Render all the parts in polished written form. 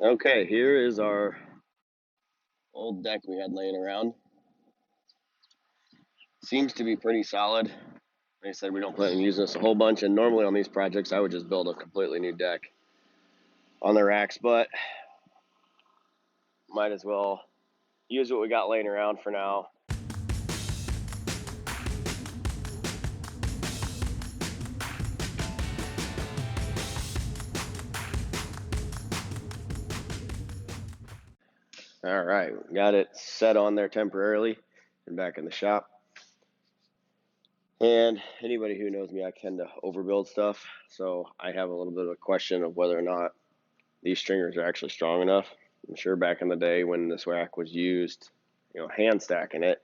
Okay, here is our old deck we had laying around. Seems to be pretty solid. Like I said, we don't plan on using this a whole bunch, and normally on these projects I would just build a completely new deck on the racks, but might as well use what we got laying around for now. All right, got it set on there temporarily and back in the shop. And anybody who knows me, I tend to overbuild stuff, so I have a little bit of a question of whether or not these stringers are actually strong enough. I'm sure back in the day when this rack was used, hand stacking it,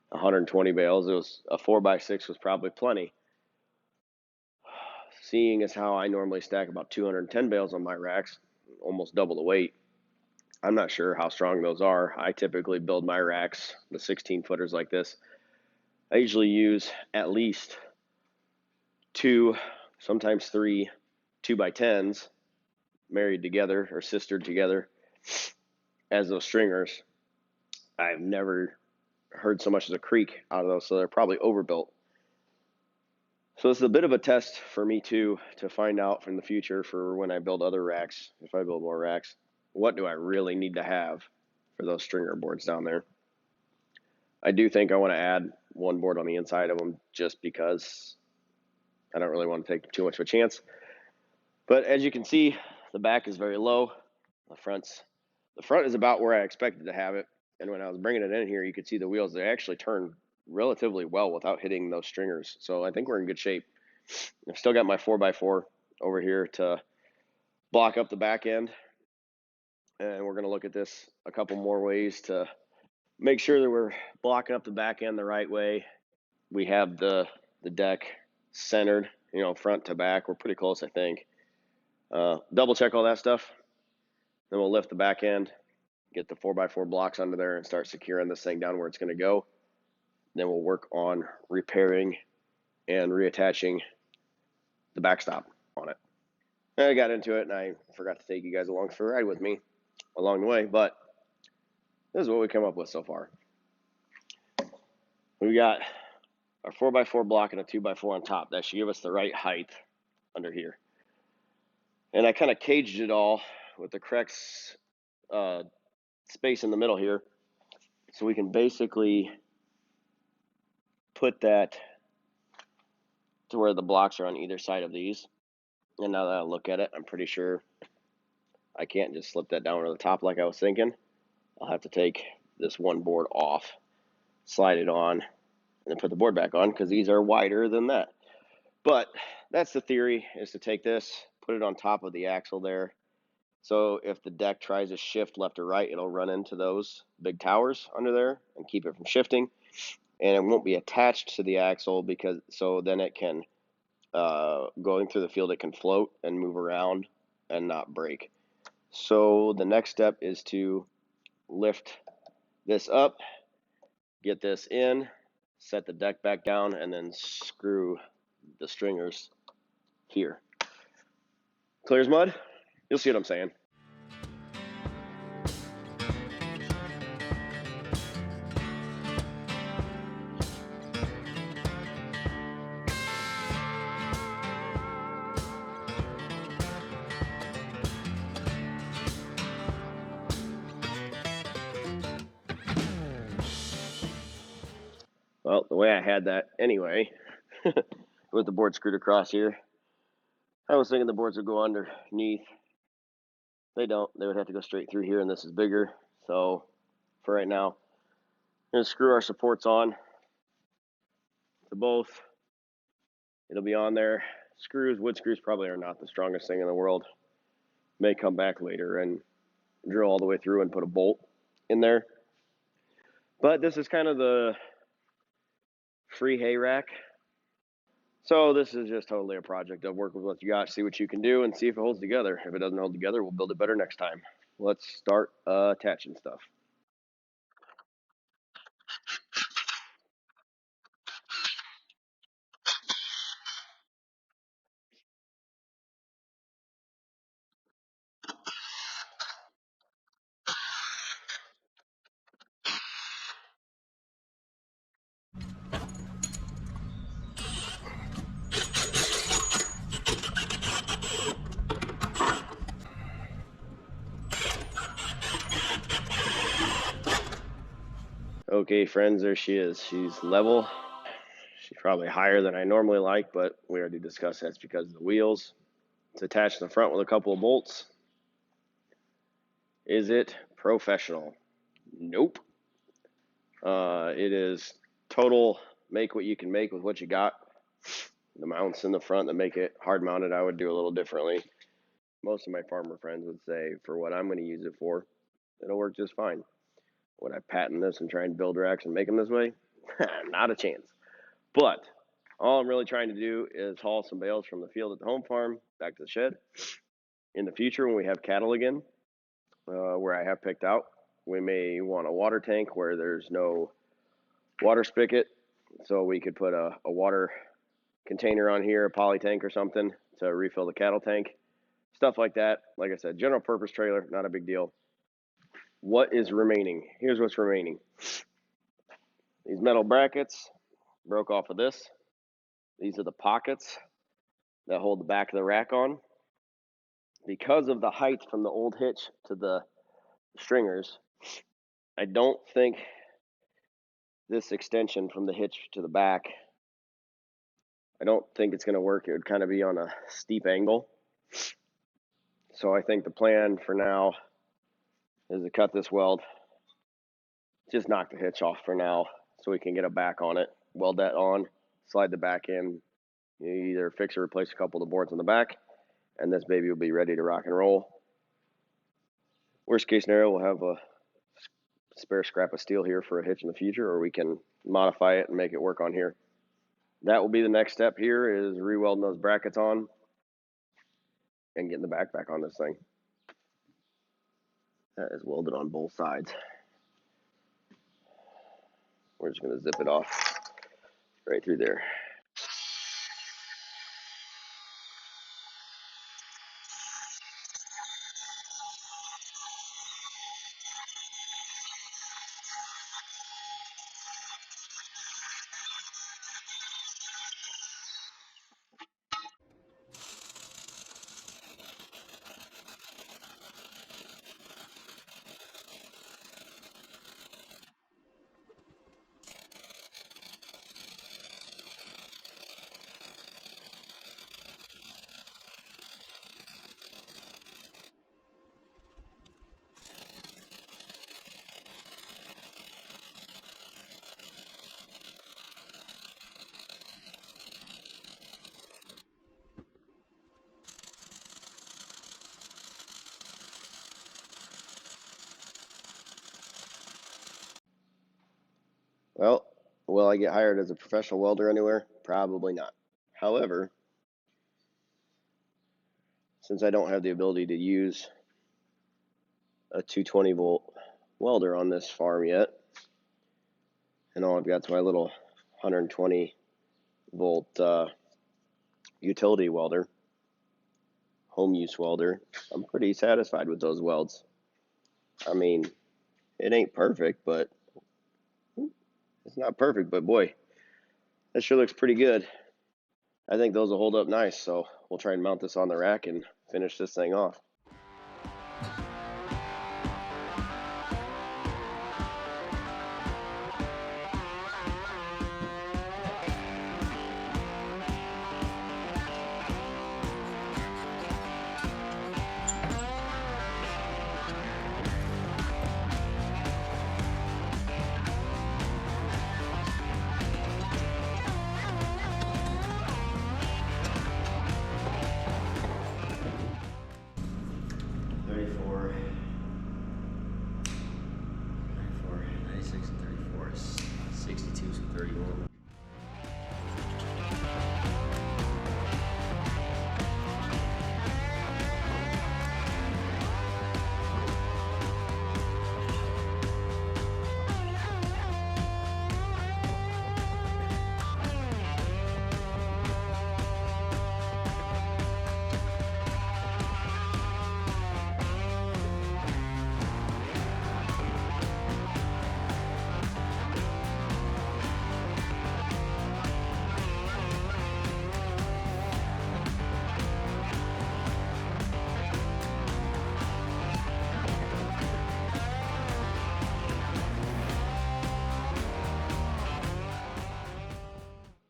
120 bales, it was a 4x6 was probably plenty. Seeing as how I normally stack about 210 bales on my racks, almost double the weight, I'm not sure how strong those are. I typically build my racks, the 16 footers like this. I usually use at least two, sometimes three 2x10s married together or sistered together as those stringers. I've never heard so much as a creak out of those, so they're probably overbuilt. So this is a bit of a test for me too, to find out from the future for when I build other racks, if I build more racks, what do I really need to have for those stringer boards down there. I do think I want to add one board on the inside of them just because I don't really want to take too much of a chance. But as you can see, the back is very low. The front is about where I expected to have it. And when I was bringing it in here, you could see the wheels, they actually turn relatively well without hitting those stringers. So I think we're in good shape. I've still got my 4x4 over here to block up the back end. And we're going to look at this a couple more ways to make sure that we're blocking up the back end the right way. We have the deck centered, front to back. We're pretty close, I think. Double check all that stuff. Then we'll lift the back end, get the 4x4 blocks under there and start securing this thing down where it's going to go. Then we'll work on repairing and reattaching the backstop on it. And I got into it and I forgot to take you guys along for a ride with me along the way, but this is what we come up with so far. We got our 4x4 block and a 2x4 on top. That should give us the right height under here. And I kind of caged it all with the correct space in the middle here, so we can basically put that to where the blocks are on either side of these. And now that I look at it, I'm pretty sure I can't just slip that down to the top like I was thinking. I'll have to take this one board off, slide it on, and then put the board back on because these are wider than that. But that's the theory, is to take this, put it on top of the axle there. So if the deck tries to shift left or right, it'll run into those big towers under there and keep it from shifting. And it won't be attached to the axle so then it can, going through the field, it can float and move around and not break. So the next step is to lift this up, get this in, set the deck back down, and then screw the stringers here. Clear as mud? You'll see what I'm saying. Well, the way I had that anyway, with the board screwed across here, I was thinking the boards would go underneath. They don't. They would have to go straight through here, and this is bigger. So for right now, I'm going to screw our supports on to both. It'll be on there. Wood screws probably are not the strongest thing in the world. May come back later and drill all the way through and put a bolt in there. But this is kind of the free hay rack. So this is just totally a project of work with what you got, see what you can do, and see if it holds together. If it doesn't hold together, we'll build it better next time. Let's start attaching stuff. Okay, friends, there she is. She's level. She's probably higher than I normally like, but we already discussed that's because of the wheels. It's attached in the front with a couple of bolts. Is it professional? Nope. It is total make what you can make with what you got. The mounts in the front that make it hard mounted, I would do a little differently. Most of my farmer friends would say for what I'm going to use it for, it'll work just fine. Would I patent this and try and build racks and make them this way? Not a chance. But all I'm really trying to do is haul some bales from the field at the home farm back to the shed. In the future, when we have cattle again, where I have picked out, we may want a water tank where there's no water spigot, so we could put a water container on here, a poly tank or something to refill the cattle tank. Stuff like that. Like I said, general purpose trailer, not a big deal. What is remaining? Here's what's remaining. These metal brackets broke off of this. These are the pockets that hold the back of the rack on. Because of the height from the old hitch to the stringers, I don't think this extension from the hitch to the back, I don't think it's going to work. It would kind of be on a steep angle. So I think the plan for now is to cut this weld, just knock the hitch off for now so we can get a back on it, weld that on, slide the back in. You either fix or replace a couple of the boards on the back, and this baby will be ready to rock and roll. Worst case scenario, we'll have a spare scrap of steel here for a hitch in the future, or we can modify it and make it work on here. That will be the next step here, is re-welding those brackets on and getting the back on this thing. That is welded on both sides. We're just going to zip it off right through there. Well, will I get hired as a professional welder anywhere? Probably not. However, since I don't have the ability to use a 220 volt welder on this farm yet, and all I've got is my little 120 volt utility welder, home use welder, I'm pretty satisfied with those welds. I mean, it ain't perfect, but it's not perfect, but boy, that sure looks pretty good. I think those will hold up nice, so we'll try and mount this on the rack and finish this thing off.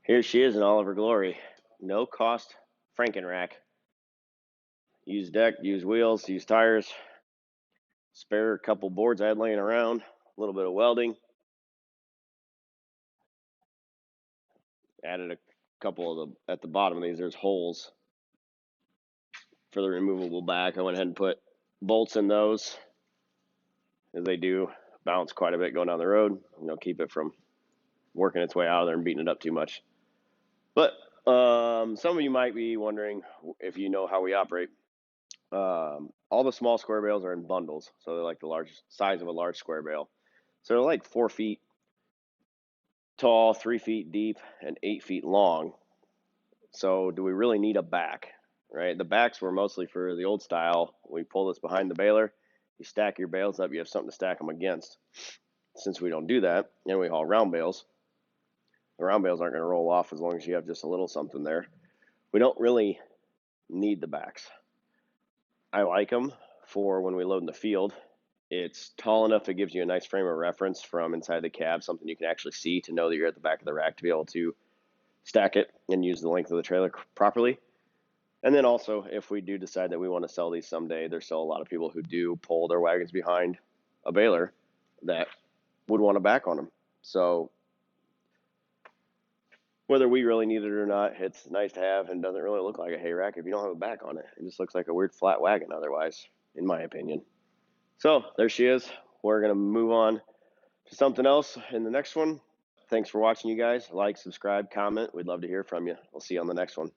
Here she is in all of her glory. No cost Frankenrack. Use deck, use wheels, use tires. Spare a couple boards I had laying around. A little bit of welding. Added a couple of at the bottom of these. There's holes for the removable back. I went ahead and put bolts in those, as they do bounce quite a bit going down the road. Keep it from working its way out of there and beating it up too much. But some of you might be wondering if you know how we operate. All the small square bales are in bundles, so they're like the large size of a large square bale. So they're like 4 feet tall, 3 feet deep, and 8 feet long. So do we really need a back? Right? The backs were mostly for the old style. We pull this behind the baler. You stack your bales up, you have something to stack them against. Since we don't do that, and we haul round bales, the round bales aren't going to roll off as long as you have just a little something there. We don't really need the backs. I like them for when we load in the field. It's tall enough, it gives you a nice frame of reference from inside the cab, something you can actually see to know that you're at the back of the rack to be able to stack it and use the length of the trailer properly. And then also, if we do decide that we want to sell these someday, there's still a lot of people who do pull their wagons behind a baler that would want a back on them. So whether we really need it or not, it's nice to have and doesn't really look like a hay rack if you don't have a back on it. It just looks like a weird flat wagon otherwise, in my opinion. So there she is. We're going to move on to something else in the next one. Thanks for watching, you guys. Like, subscribe, comment. We'd love to hear from you. We'll see you on the next one.